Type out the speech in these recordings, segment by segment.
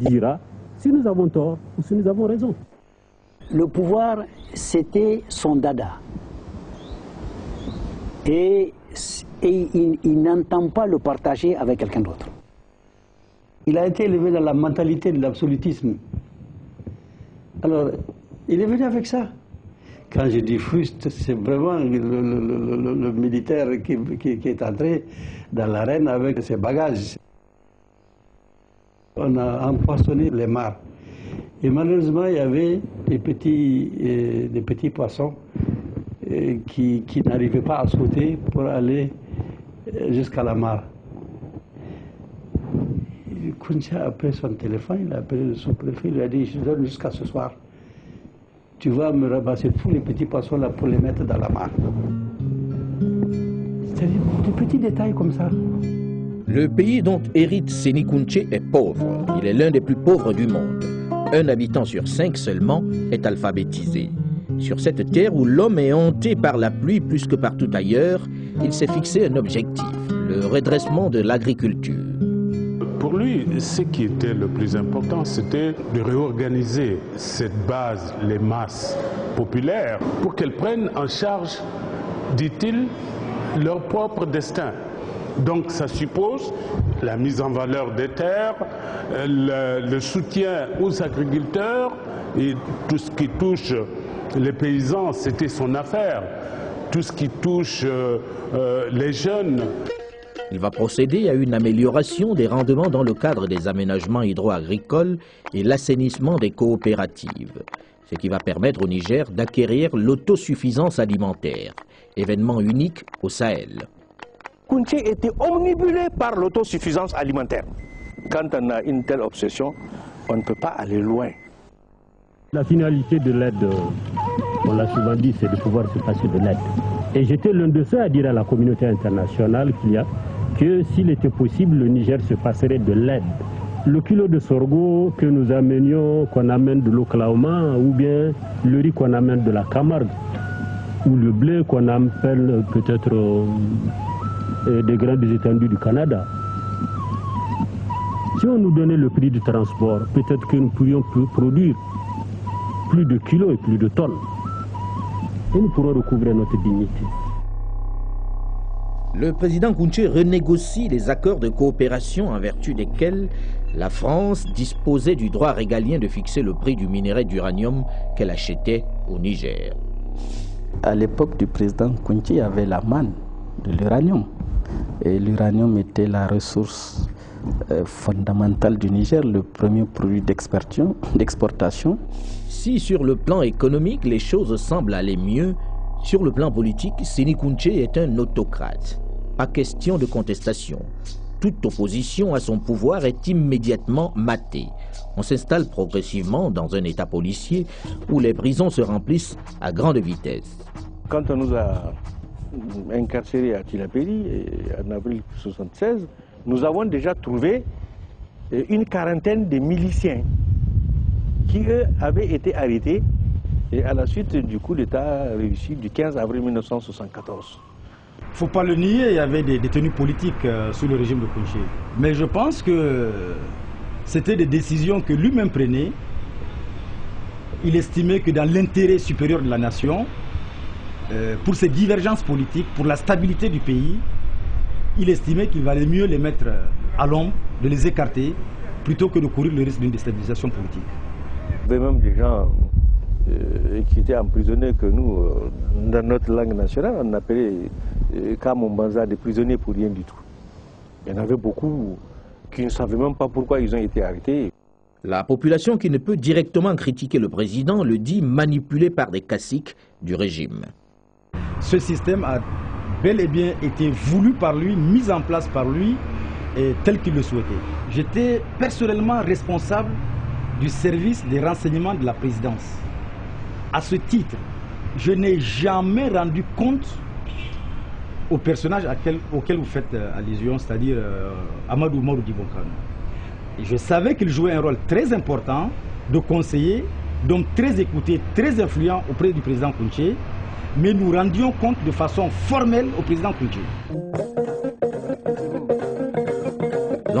dira si nous avons tort ou si nous avons raison. Le pouvoir, c'était son dada. Et il n'entend pas le partager avec quelqu'un d'autre. Il a été élevé dans la mentalité de l'absolutisme. Alors, il est venu avec ça. Quand je dis fruste, c'est vraiment le militaire qui est entré dans l'arène avec ses bagages. On a empoisonné les mares. Et malheureusement, il y avait des petits poissons qui n'arrivaient pas à sauter pour aller jusqu'à la mare. Kounché a pris son téléphone, il a appelé le sous-préfet, il lui a dit je te donne jusqu'à ce soir. Tu vas me ramasser tous les petits poissons là pour les mettre dans la mare. C'est-à-dire des petits détails comme ça. Le pays dont hérite Séni Kounché est pauvre. Il est l'un des plus pauvres du monde. Un habitant sur 5 seulement est alphabétisé. Sur cette terre où l'homme est hanté par la pluie plus que partout ailleurs, il s'est fixé un objectif, le redressement de l'agriculture. Pour lui, ce qui était le plus important, c'était de réorganiser cette base, les masses populaires, pour qu'elles prennent en charge, dit-il, leur propre destin. Donc ça suppose la mise en valeur des terres, le soutien aux agriculteurs, et tout ce qui touche les paysans, c'était son affaire. Tout ce qui touche les jeunes. Il va procéder à une amélioration des rendements dans le cadre des aménagements hydro-agricoles et l'assainissement des coopératives, ce qui va permettre au Niger d'acquérir l'autosuffisance alimentaire, événement unique au Sahel. Kounché était omnibulé par l'autosuffisance alimentaire. Quand on a une telle obsession, on ne peut pas aller loin. La finalité de l'aide, on l'a souvent dit, c'est de pouvoir se passer de l'aide. Et j'étais l'un de ceux à dire à la communauté internationale que s'il était possible, le Niger se passerait de l'aide. Le kilo de sorgho que nous amenions, qu'on amène de l'Oklahoma, ou bien le riz qu'on amène de la Camargue, ou le blé qu'on appelle peut-être des grandes étendues du Canada. Si on nous donnait le prix du transport, peut-être que nous pourrions produire plus de kilos et plus de tonnes. Et nous pourrons recouvrer notre dignité. Le président Kounché renégocie les accords de coopération en vertu desquels la France disposait du droit régalien de fixer le prix du minerai d'uranium qu'elle achetait au Niger. À l'époque du président Kounché, il y avait la manne de l'uranium. Et l'uranium était la ressource fondamentale du Niger, le premier produit d'exportation. Si sur le plan économique, les choses semblent aller mieux, sur le plan politique, Séni Kounché est un autocrate. Pas question de contestation. Toute opposition à son pouvoir est immédiatement matée. On s'installe progressivement dans un état policier où les prisons se remplissent à grande vitesse. Quand on nous a incarcérés à Tilapéry en avril 1976, nous avons déjà trouvé une quarantaine de miliciens qui, eux, avaient été arrêtés et à la suite du coup d'État réussi du 15 avril 1974. Il ne faut pas le nier, il y avait des détenus politiques sous le régime de Kounché. Mais je pense que c'était des décisions que lui-même prenait. Il estimait que dans l'intérêt supérieur de la nation, pour ses divergences politiques, pour la stabilité du pays, il estimait qu'il valait mieux les mettre à l'ombre, de les écarter, plutôt que de courir le risque d'une déstabilisation politique. Il y avait même des gens qui étaient emprisonnés que nous, dans notre langue nationale, on appelait Kamombanza des prisonniers pour rien du tout. Il y en avait beaucoup qui ne savaient même pas pourquoi ils ont été arrêtés. La population qui ne peut directement critiquer le président le dit manipulé par des caciques du régime. Ce système a bel et bien été voulu par lui, mis en place par lui, et tel qu'il le souhaitait. J'étais personnellement responsable du service des renseignements de la présidence. À ce titre, je n'ai jamais rendu compte au personnage auquel vous faites allusion, c'est-à-dire Amadou Umaru Dibokano. Je savais qu'il jouait un rôle très important de conseiller, donc très écouté, très influent auprès du président Kounché, mais nous rendions compte de façon formelle au président Kounché.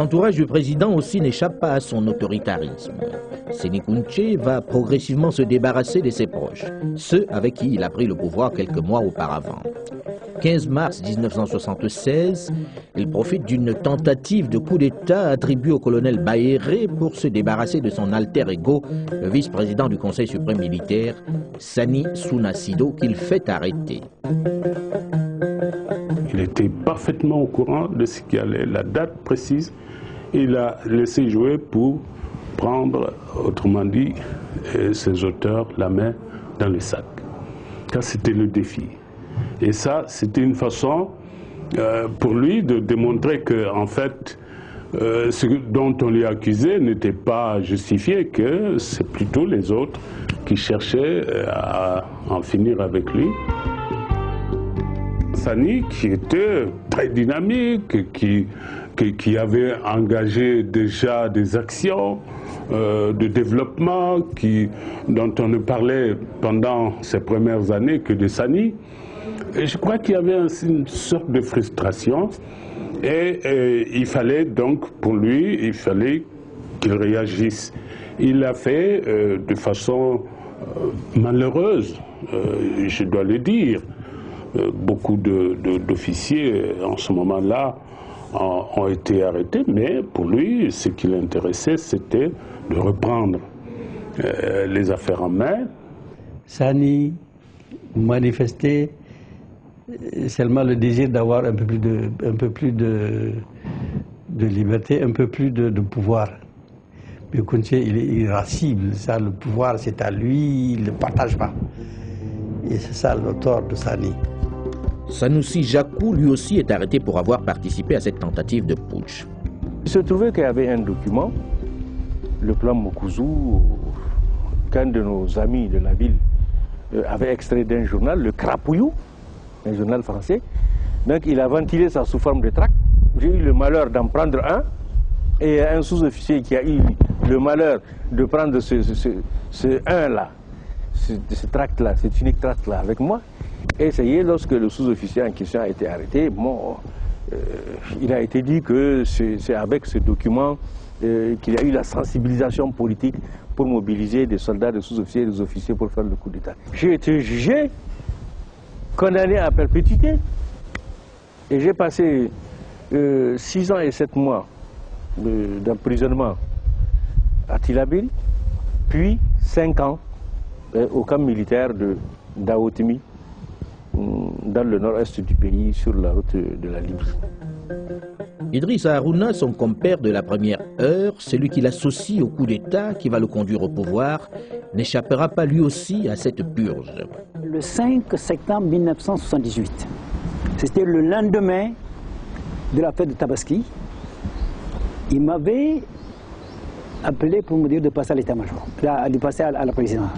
L'entourage du président aussi n'échappe pas à son autoritarisme. Séni Kountché va progressivement se débarrasser de ses proches, ceux avec qui il a pris le pouvoir quelques mois auparavant. 15 mars 1976, il profite d'une tentative de coup d'État attribuée au colonel Bayéré pour se débarrasser de son alter ego, le vice-président du Conseil suprême militaire, Sani Sounasido, qu'il fait arrêter. Il était parfaitement au courant de ce qui allait, la date précise. Il a laissé jouer pour prendre, autrement dit, ses auteurs la main dans le sac. Car c'était le défi. Et ça, c'était une façon pour lui de démontrer que, en fait, ce dont on lui accusait n'était pas justifié, que c'est plutôt les autres qui cherchaient à en finir avec lui. Sani, qui était très dynamique, qui avait engagé déjà des actions de développement, dont on ne parlait pendant ces premières années que de Sani. Et je crois qu'il y avait une sorte de frustration et il fallait donc, pour lui, il fallait qu'il réagisse. Il l'a fait de façon malheureuse, je dois le dire. Beaucoup d'officiers en ce moment-là ont été arrêtés, mais pour lui, ce qui l'intéressait, c'était de reprendre les affaires en main. Sani manifestait seulement le désir d'avoir un peu plus de liberté, un peu plus de pouvoir. Mais Kountché, il est irascible, ça, le pouvoir c'est à lui, il ne le partage pas. Et c'est ça le tort de Sani. Sanoussi Jakou, lui aussi, est arrêté pour avoir participé à cette tentative de putsch. Il se trouvait qu'il y avait un document, le plan Mokouzou, qu'un de nos amis de la ville avait extrait d'un journal, le Crapouillou, un journal français. Donc il a ventilé ça sous forme de tract. J'ai eu le malheur d'en prendre un, et un sous-officier qui a eu le malheur de prendre ce 1-là, ce tract-là, cet unique tract-là avec moi. Et ça y est, lorsque le sous-officier en question a été arrêté, bon, il a été dit que c'est avec ce document qu'il y a eu la sensibilisation politique pour mobiliser des soldats, des sous-officiers et des officiers pour faire le coup d'État. J'ai été jugé, condamné à perpétuité, et j'ai passé 6 ans et 7 mois d'emprisonnement à Tillabéri, puis 5 ans au camp militaire de Daotimi, dans le nord-est du pays, sur la route de la Libye. Idrissa Harouna, son compère de la première heure, celui qui l'associe au coup d'État qui va le conduire au pouvoir, n'échappera pas lui aussi à cette purge. Le 5 septembre 1978, c'était le lendemain de la fête de Tabaski, il m'avait appelé pour me dire de passer à l'état-major, de passer à la présidence.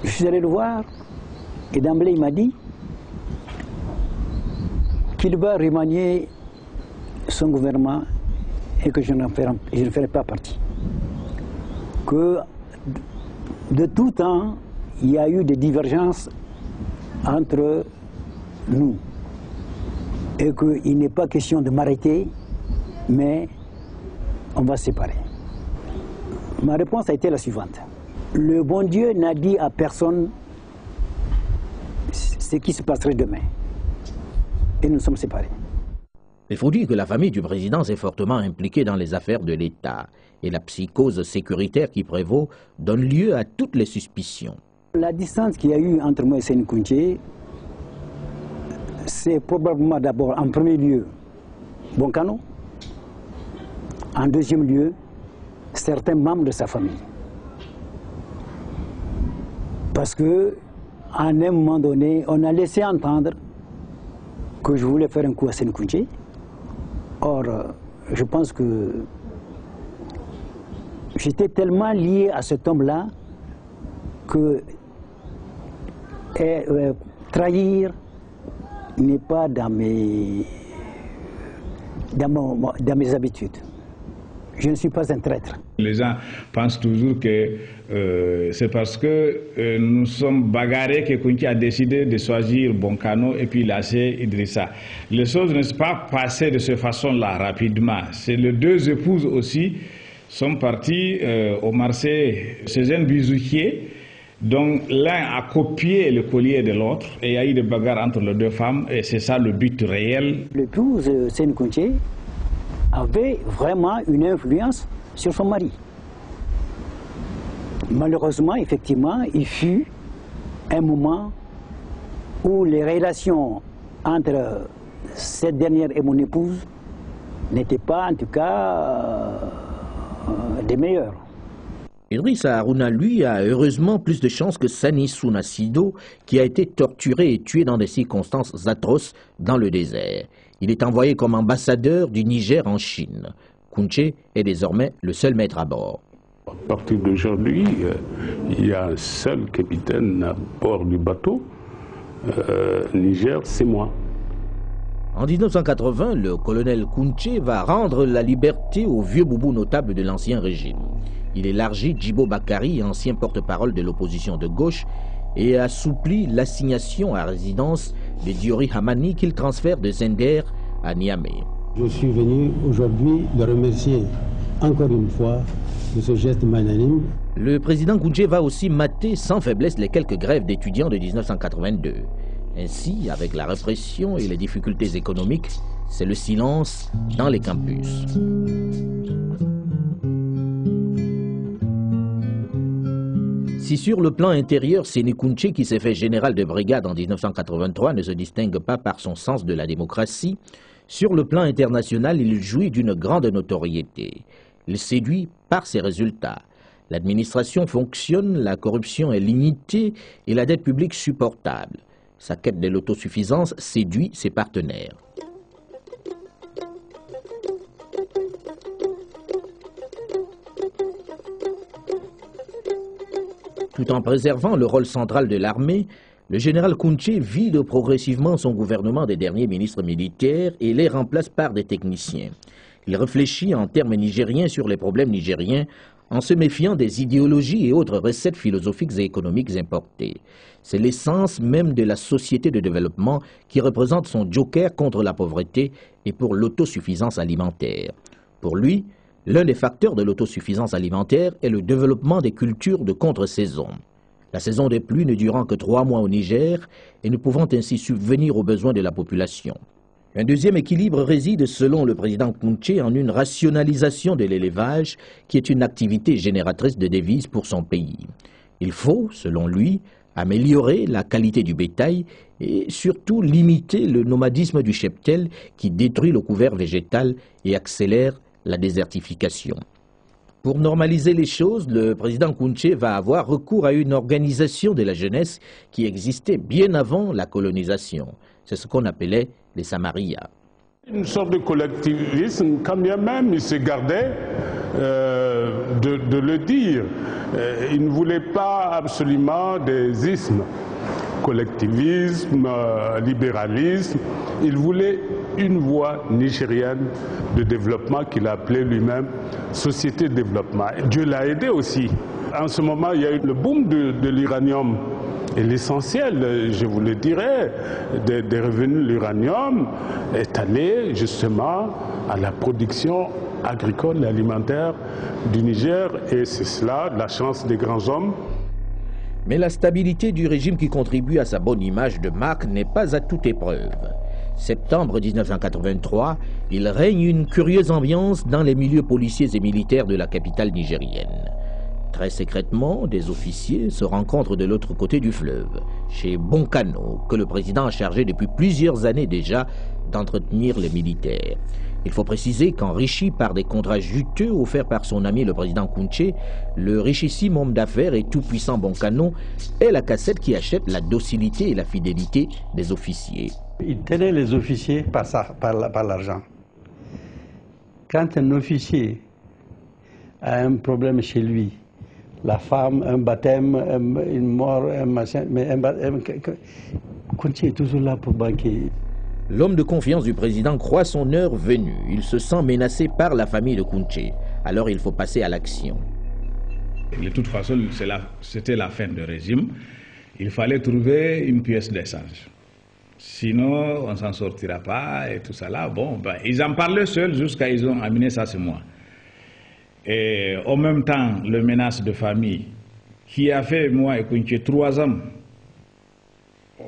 Je suis allé le voir et d'emblée il m'a dit qu'il va remanier son gouvernement et que je ne ferai pas partie. Que de tout temps, il y a eu des divergences entre nous et qu'il n'est pas question de m'arrêter, mais on va se séparer. Ma réponse a été la suivante. Le bon Dieu n'a dit à personne ce qui se passerait demain. Et nous sommes séparés. Il faut dire que la famille du président est fortement impliquée dans les affaires de l'État. Et la psychose sécuritaire qui prévaut donne lieu à toutes les suspicions. La distance qu'il y a eu entre moi et Séni Kountché, c'est probablement d'abord, en premier lieu, Bonkano. En deuxième lieu, certains membres de sa famille. Parce que, à un moment donné, on a laissé entendre que je voulais faire un coup à Séni Kountché. Or, je pense que j'étais tellement lié à cet homme-là que trahir n'est pas dans mes habitudes. je ne suis pas un traître. Les gens pensent toujours que c'est parce que nous sommes bagarrés que Kounti a décidé de choisir Bonkano et puis lâcher Idrissa. Les choses ne sont pas passées de cette façon-là rapidement. C'est les deux épouses aussi sont parties au marché chez un bijoutier. Donc l'un a copié le collier de l'autre et il y a eu des bagarres entre les deux femmes et c'est ça le but réel. L'épouse Seni Kounché avait vraiment une influence sur son mari. Malheureusement, effectivement, il fut un moment où les relations entre cette dernière et mon épouse n'étaient pas, en tout cas, des meilleures. Idrissa Harouna, lui, a heureusement plus de chances que Sani Sounasido, qui a été torturé et tué dans des circonstances atroces dans le désert. Il est envoyé comme ambassadeur du Niger en Chine. Kounché est désormais le seul maître à bord. À partir d'aujourd'hui, il y a un seul capitaine à bord du bateau. Niger, c'est moi. En 1980, le colonel Kounché va rendre la liberté aux vieux boubous notables de l'ancien régime. Il élargit Djibo Bakari, ancien porte-parole de l'opposition de gauche, et assouplit l'assignation à résidence de Diori Hamani qu'il transfère de Zender à Niamey. Je suis venu aujourd'hui le remercier encore une fois de ce geste magnanime. Le président Kounché va aussi mater sans faiblesse les quelques grèves d'étudiants de 1982. Ainsi, avec la répression et les difficultés économiques, c'est le silence dans les campus. Si sur le plan intérieur, Seni Kounché, qui s'est fait général de brigade en 1983, ne se distingue pas par son sens de la démocratie, sur le plan international, il jouit d'une grande notoriété. Il séduit par ses résultats. L'administration fonctionne, la corruption est limitée et la dette publique supportable. Sa quête de l'autosuffisance séduit ses partenaires. Tout en préservant le rôle central de l'armée, le général Kounché vide progressivement son gouvernement des derniers ministres militaires et les remplace par des techniciens. Il réfléchit en termes nigériens sur les problèmes nigériens en se méfiant des idéologies et autres recettes philosophiques et économiques importées. C'est l'essence même de la société de développement qui représente son joker contre la pauvreté et pour l'autosuffisance alimentaire. Pour lui, l'un des facteurs de l'autosuffisance alimentaire est le développement des cultures de contre-saison. La saison des pluies ne durant que 3 mois au Niger et ne pouvant ainsi subvenir aux besoins de la population. Un deuxième équilibre réside, selon le président Kounché, en une rationalisation de l'élevage qui est une activité génératrice de devises pour son pays. Il faut, selon lui, améliorer la qualité du bétail et surtout limiter le nomadisme du cheptel qui détruit le couvert végétal et accélère la désertification. Pour normaliser les choses, le président Kounché va avoir recours à une organisation de la jeunesse qui existait bien avant la colonisation. C'est ce qu'on appelait les Samarias. Une sorte de collectivisme, quand bien même il se gardait de le dire. Il ne voulait pas absolument des ismes. Collectivisme, libéralisme, il voulait une voie nigérienne de développement qu'il appelait lui-même société de développement. Dieu l'a aidé aussi. En ce moment, il y a eu le boom de l'uranium. Et l'essentiel, je vous le dirais, des revenus de l'uranium est allé justement à la production agricole et alimentaire du Niger. Et c'est cela, la chance des grands hommes. Mais la stabilité du régime qui contribue à sa bonne image de marque n'est pas à toute épreuve. Septembre 1983, il règne une curieuse ambiance dans les milieux policiers et militaires de la capitale nigérienne. Très secrètement, des officiers se rencontrent de l'autre côté du fleuve, chez Bonkano, que le président a chargé depuis plusieurs années déjà d'entretenir les militaires. Il faut préciser qu'enrichi par des contrats juteux offerts par son ami le président Kounché, le richissime homme d'affaires et tout-puissant Bonkano est la cassette qui achète la docilité et la fidélité des officiers. Il tenait les officiers par l'argent. Quand un officier a un problème chez lui, la femme, un baptême, une mort, un machin, mais Kounché est toujours là pour banquer. L'homme de confiance du président croit son heure venue. Il se sent menacé par la famille de Kounché. Alors il faut passer à l'action. De toute façon, c'était la fin du régime. Il fallait trouver une pièce d'échange. Sinon, on ne s'en sortira pas et tout ça là. Bon, ben, ils en parlaient seuls jusqu'à ils ont amené ça chez moi. Et en même temps, le menace de famille qui a fait, moi et Kounché, 3 ans,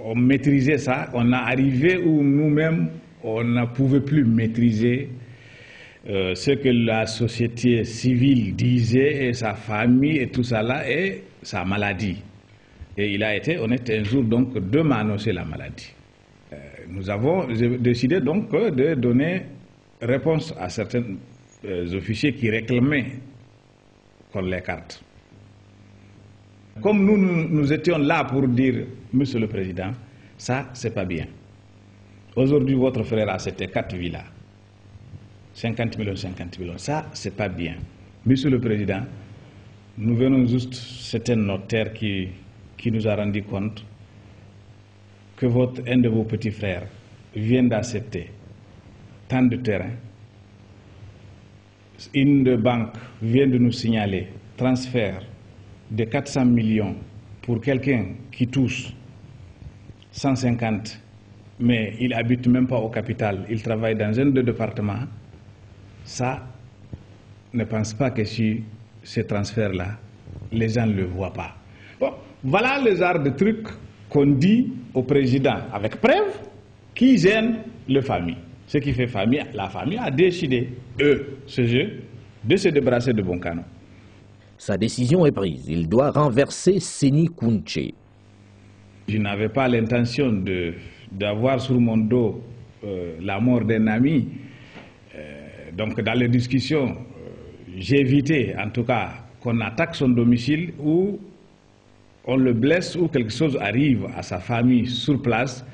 on maîtrisait ça. On a arrivé où nous-mêmes, on ne pouvait plus maîtriser ce que la société civile disait et sa famille et tout ça là et sa maladie. Et il a été honnête un jour donc de m'annoncer la maladie. Nous avons décidé donc de donner réponse à certains officiers qui réclamaient qu'on l'écarte. Comme nous étions là pour dire, Monsieur le Président, ça c'est pas bien. Aujourd'hui votre frère a c'était 4 villas. 50 millions, ça c'est pas bien. Monsieur le Président, nous venons juste, c'est un notaire qui nous a rendu compte que un de vos petits frères vient d'accepter tant de terrain. Une banque vient de nous signaler transfert de 400 millions pour quelqu'un qui touche 150, mais il habite même pas au capital, il travaille dans un de départements. Ça, ne pense pas que si ces transferts-là, les gens ne le voient pas. Bon, voilà le genre de trucs qu'on dit au président, avec preuve, qui gênent les familles. Ce qui fait famille, la famille a décidé, ce jeu, de se débarrasser de Bonkano. Sa décision est prise. Il doit renverser Séni Kounché. Je n'avais pas l'intention d'avoir sur mon dos la mort d'un ami. Donc dans les discussions, j'ai évité en tout cas qu'on attaque son domicile ou on le blesse ou quelque chose arrive à sa famille sur place.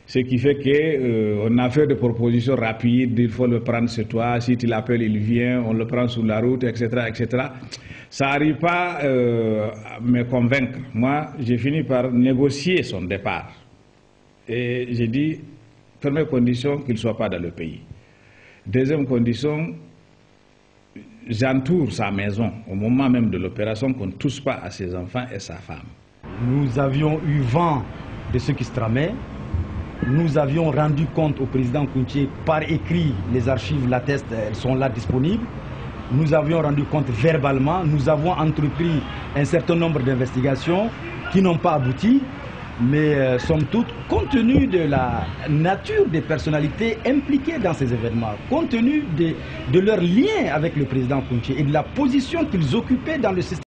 Ce qui fait qu'on a fait des propositions rapides, il faut le prendre chez toi, si tu l'appelles il vient, on le prend sur la route, etc. etc. Ça n'arrive pas à me convaincre. Moi, j'ai fini par négocier son départ. Et j'ai dit, première condition, qu'il ne soit pas dans le pays. Deuxième condition, j'entoure sa maison au moment même de l'opération, qu'on ne touche pas à ses enfants et sa femme. Nous avions eu vent de ce qui se tramait. Nous avions rendu compte au président Kounché par écrit, les archives l'attestent, elles sont là disponibles. Nous avions rendu compte verbalement, nous avons entrepris un certain nombre d'investigations qui n'ont pas abouti, mais somme toute, compte tenu de la nature des personnalités impliquées dans ces événements, compte tenu de leur lien avec le président Kounché et de la position qu'ils occupaient dans le système,